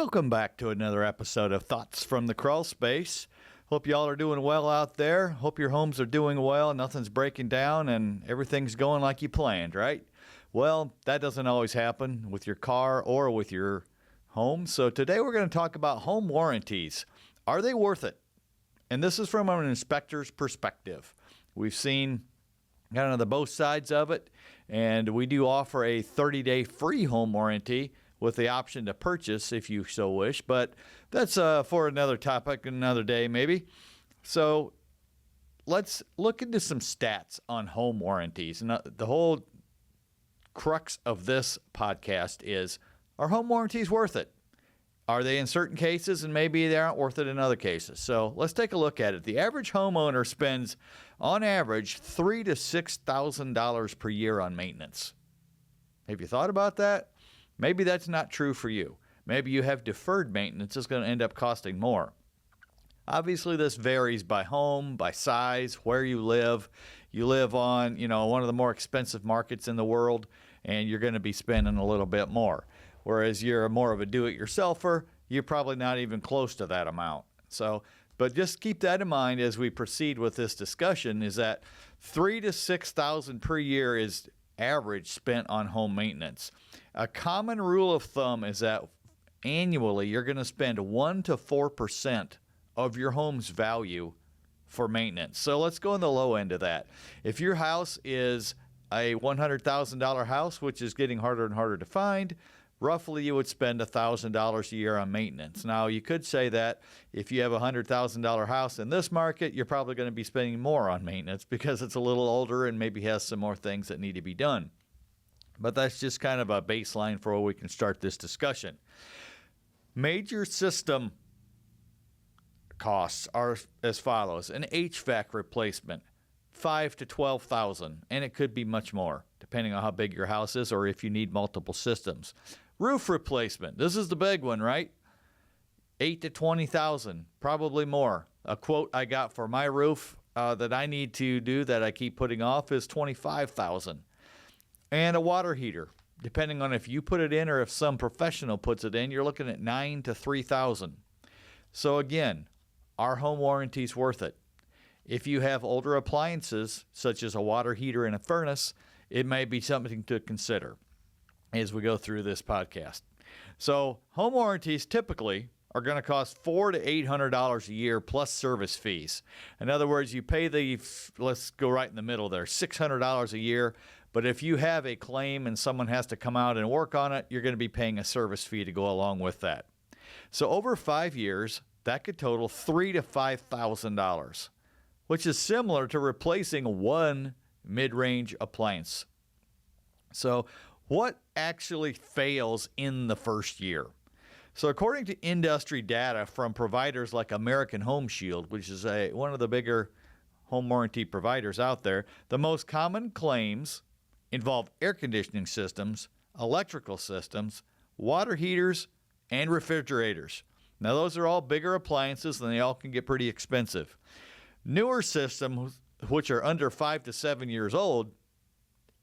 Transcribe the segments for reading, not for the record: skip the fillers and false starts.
Welcome back to another episode of Thoughts from the Crawl Space. Hope y'all are doing well out there. Hope your homes are doing well, nothing's breaking down, and everything's going like you planned, right? Well, that doesn't always happen with your car or with your home. So today we're going to talk about home warranties. Are they worth it? And this is from an inspector's perspective. We've seen kind of the both sides of it, and we do offer a 30-day free home warranty with the option to purchase if you so wish, but that's for another topic, another day maybe. So let's look into some stats on home warranties. And the whole crux of this podcast is, are home warranties worth it? Are they in certain cases, and maybe they aren't worth it in other cases? So let's take a look at it. The average homeowner spends, on average, $3,000 to $6,000 per year on maintenance. Have you thought about that? Maybe that's not true for you. Maybe you have deferred maintenance that's going to end up costing more. Obviously, this varies by home, by size, where you live. You live on, one of the more expensive markets in the world, and you're going to be spending a little bit more. Whereas you're more of a do-it-yourselfer, you're probably not even close to that amount. But just keep that in mind as we proceed with this discussion, is that $3,000 to $6,000 per year is average spent on home maintenance. A common rule of thumb is that annually you're going to spend 1% to 4% of your home's value for maintenance. So let's go on the low end of that. If your house is a $100,000 house, which is getting harder and harder to find, roughly you would spend $1,000 a year on maintenance. Now, you could say that if you have a $100,000 house in this market, you're probably going to be spending more on maintenance because it's a little older and maybe has some more things that need to be done. But that's just kind of a baseline for where we can start this discussion. Major system costs are as follows. An HVAC replacement, $5,000 to $12,000, and it could be much more, depending on how big your house is or if you need multiple systems. Roof replacement, this is the big one, right? $8,000 to $20,000, probably more. A quote I got for my roof that I need to do that I keep putting off is $25,000. And a water heater, depending on if you put it in or if some professional puts it in, you're looking at $9,000 to $3,000. So again, are home warranties worth it? If you have older appliances, such as a water heater and a furnace, it may be something to consider as we go through this podcast. So home warranties typically are going to cost $400 to $800 a year plus service fees. In other words, you pay let's go right in the middle there, $600 a year. But if you have a claim and someone has to come out and work on it, you're going to be paying a service fee to go along with that. So over 5 years, that could total $3,000 to $5,000, which is similar to replacing one mid-range appliance. So what actually fails in the first year? So according to industry data from providers like American Home Shield, which is one of the bigger home warranty providers out there, the most common claims involve air conditioning systems, electrical systems, water heaters, and refrigerators. Now, those are all bigger appliances, and they all can get pretty expensive. Newer systems, which are under 5 to 7 years old,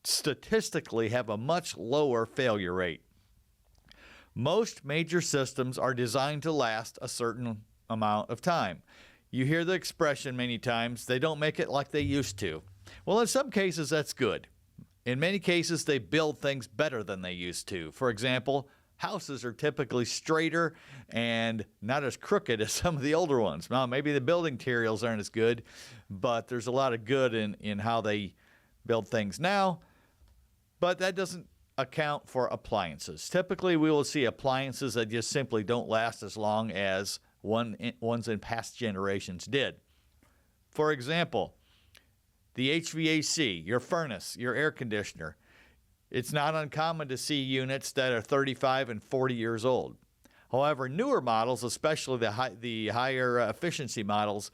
statistically have a much lower failure rate. Most major systems are designed to last a certain amount of time. You hear the expression many times, they don't make it like they used to. Well, in some cases, that's good. In many cases, they build things better than they used to. For example, houses are typically straighter and not as crooked as some of the older ones. Now, maybe the building materials aren't as good, but there's a lot of good in how they build things now. But that doesn't account for appliances. Typically, we will see appliances that just simply don't last as long as ones in past generations did. For example, the HVAC, your furnace, your air conditioner. It's not uncommon to see units that are 35 and 40 years old. However, newer models, especially the higher efficiency models,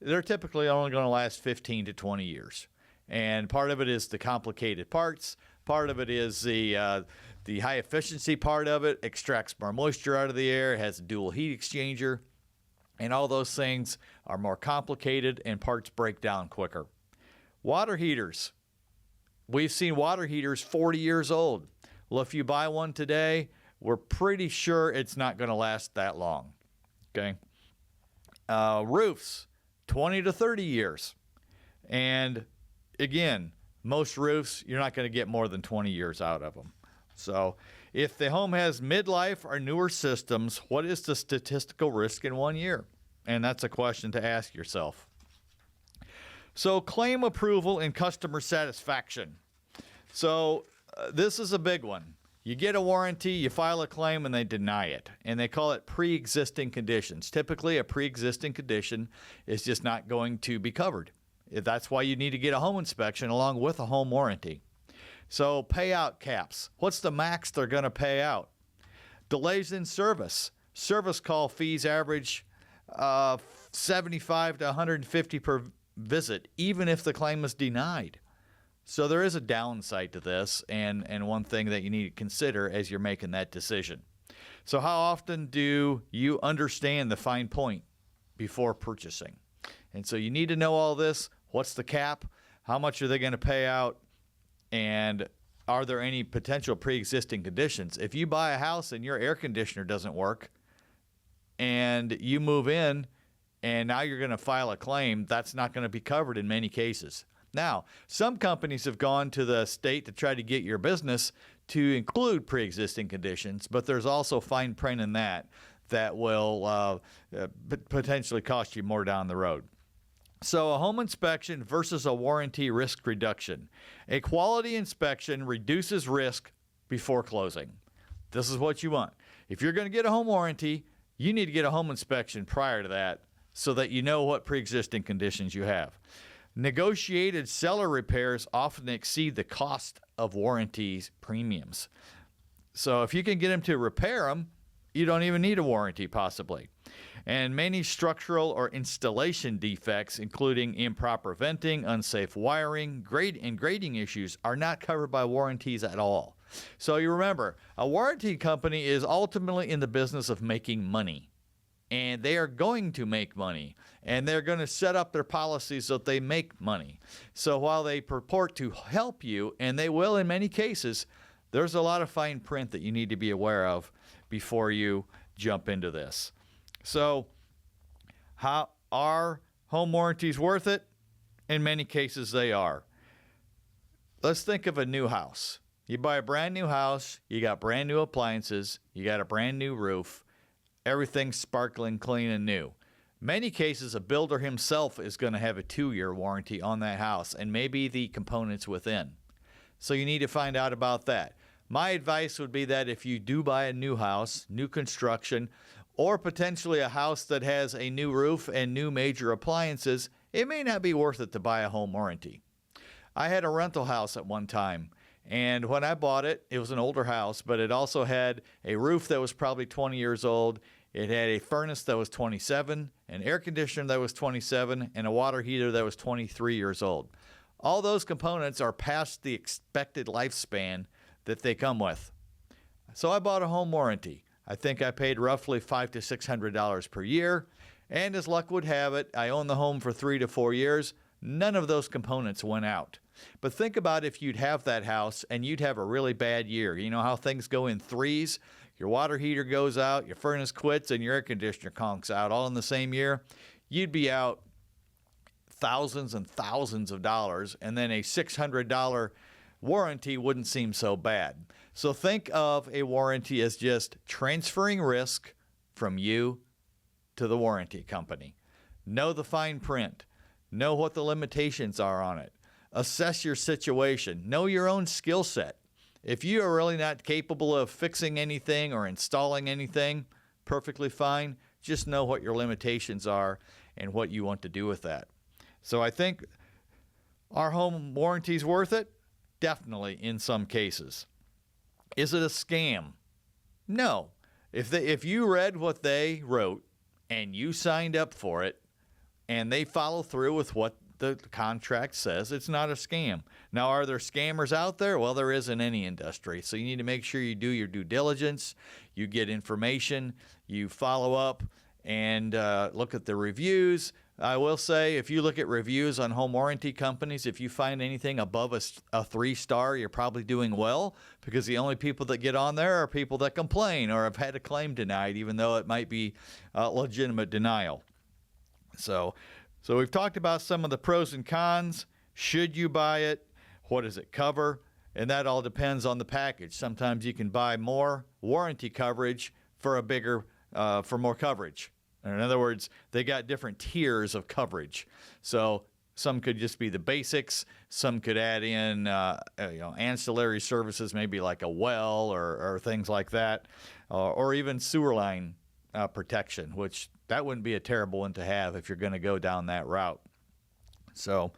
they're typically only going to last 15 to 20 years. And part of it is the complicated parts. Part of it is the high efficiency part of it, extracts more moisture out of the air, has a dual heat exchanger, and all those things are more complicated and parts break down quicker. Water heaters. We've seen water heaters 40 years old. Well, if you buy one today, we're pretty sure it's not going to last that long. Okay. Roofs, 20 to 30 years. And again, most roofs, you're not going to get more than 20 years out of them. So if the home has midlife or newer systems, what is the statistical risk in 1 year? And that's a question to ask yourself. So claim approval and customer satisfaction. So this is a big one. You get a warranty, you file a claim, and they deny it. And they call it pre-existing conditions. Typically, a pre-existing condition is just not going to be covered. That's why you need to get a home inspection along with a home warranty. So payout caps. What's the max they're going to pay out? Delays in service. Service call fees average 75 to 150 per visit, even if the claim is denied. So there is a downside to this, and one thing that you need to consider as you're making that decision. So how often do you understand the fine point before purchasing? And so you need to know all this. What's the cap? How much are they going to pay out? And are there any potential pre-existing conditions? If you buy a house and your air conditioner doesn't work and you move in and now you're going to file a claim, that's not going to be covered in many cases. Now, some companies have gone to the state to try to get your business to include pre-existing conditions, but there's also fine print in that will potentially cost you more down the road. So a home inspection versus a warranty risk reduction. A quality inspection reduces risk before closing. This is what you want. If you're going to get a home warranty, you need to get a home inspection prior to that so that you know what pre-existing conditions you have. Negotiated seller repairs often exceed the cost of warranties premiums. So if you can get them to repair them, you don't even need a warranty possibly. And many structural or installation defects, including improper venting, unsafe wiring, grading issues, are not covered by warranties at all. So you remember, a warranty company is ultimately in the business of making money. And they are going to make money. And they're going to set up their policies so that they make money. So while they purport to help you, and they will in many cases, there's a lot of fine print that you need to be aware of before you jump into this. So, how are home warranties worth it? In many cases, they are. Let's think of a new house. You buy a brand new house, you got brand new appliances, you got a brand new roof, everything's sparkling clean and new. Many cases, a builder himself is going to have a 2-year warranty on that house and maybe the components within. So you need to find out about that. My advice would be that if you do buy a new house, new construction, or potentially a house that has a new roof and new major appliances, it may not be worth it to buy a home warranty. I had a rental house at one time, and when I bought it, it was an older house, but it also had a roof that was probably 20 years old. It had a furnace that was 27, an air conditioner that was 27, and a water heater that was 23 years old. All those components are past the expected lifespan that they come with. So I bought a home warranty. I think I paid roughly $500 to $600 per year, and as luck would have it, I owned the home for 3 to 4 years. None of those components went out. But think about if you'd have that house and you'd have a really bad year. You know how things go in threes? Your water heater goes out, your furnace quits, and your air conditioner conks out all in the same year. You'd be out thousands and thousands of dollars, and then a $600 warranty wouldn't seem so bad. So think of a warranty as just transferring risk from you to the warranty company. Know the fine print. Know what the limitations are on it. Assess your situation. Know your own skill set. If you are really not capable of fixing anything or installing anything, perfectly fine. Just know what your limitations are and what you want to do with that. So I think, are home warranties worth it? Definitely in some cases. Is it a scam? No. If you read what they wrote and you signed up for it and they follow through with what the contract says, it's not a scam. Now, are there scammers out there? Well, there is in any industry. So you need to make sure you do your due diligence, you get information, you follow up and look at the reviews, I will say, if you look at reviews on home warranty companies, if you find anything above a 3-star, you're probably doing well, because the only people that get on there are people that complain or have had a claim denied, even though it might be legitimate denial. So we've talked about some of the pros and cons. Should you buy it? What does it cover? And that all depends on the package. Sometimes you can buy more warranty coverage for for more coverage. In other words, they got different tiers of coverage. So some could just be the basics. Some could add in ancillary services, maybe like a well or things like that, or even sewer line protection, which that wouldn't be a terrible one to have if you're going to go down that route. So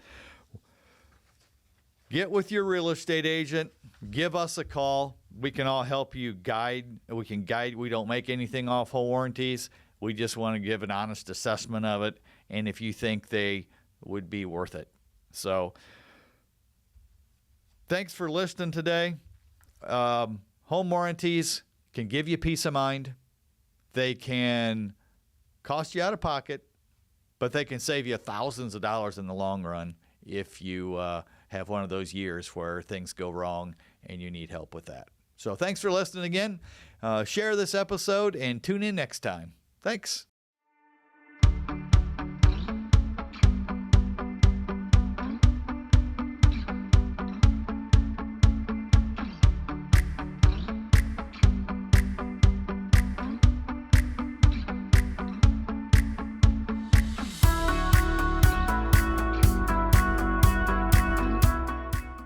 get with your real estate agent. Give us a call. We can all help you guide. We can guide. We don't make anything off home warranties. We just want to give an honest assessment of it, and if you think they would be worth it. So thanks for listening today. Home warranties can give you peace of mind. They can cost you out of pocket, but they can save you thousands of dollars in the long run if you have one of those years where things go wrong and you need help with that. So thanks for listening again. Share this episode and tune in next time. Thanks.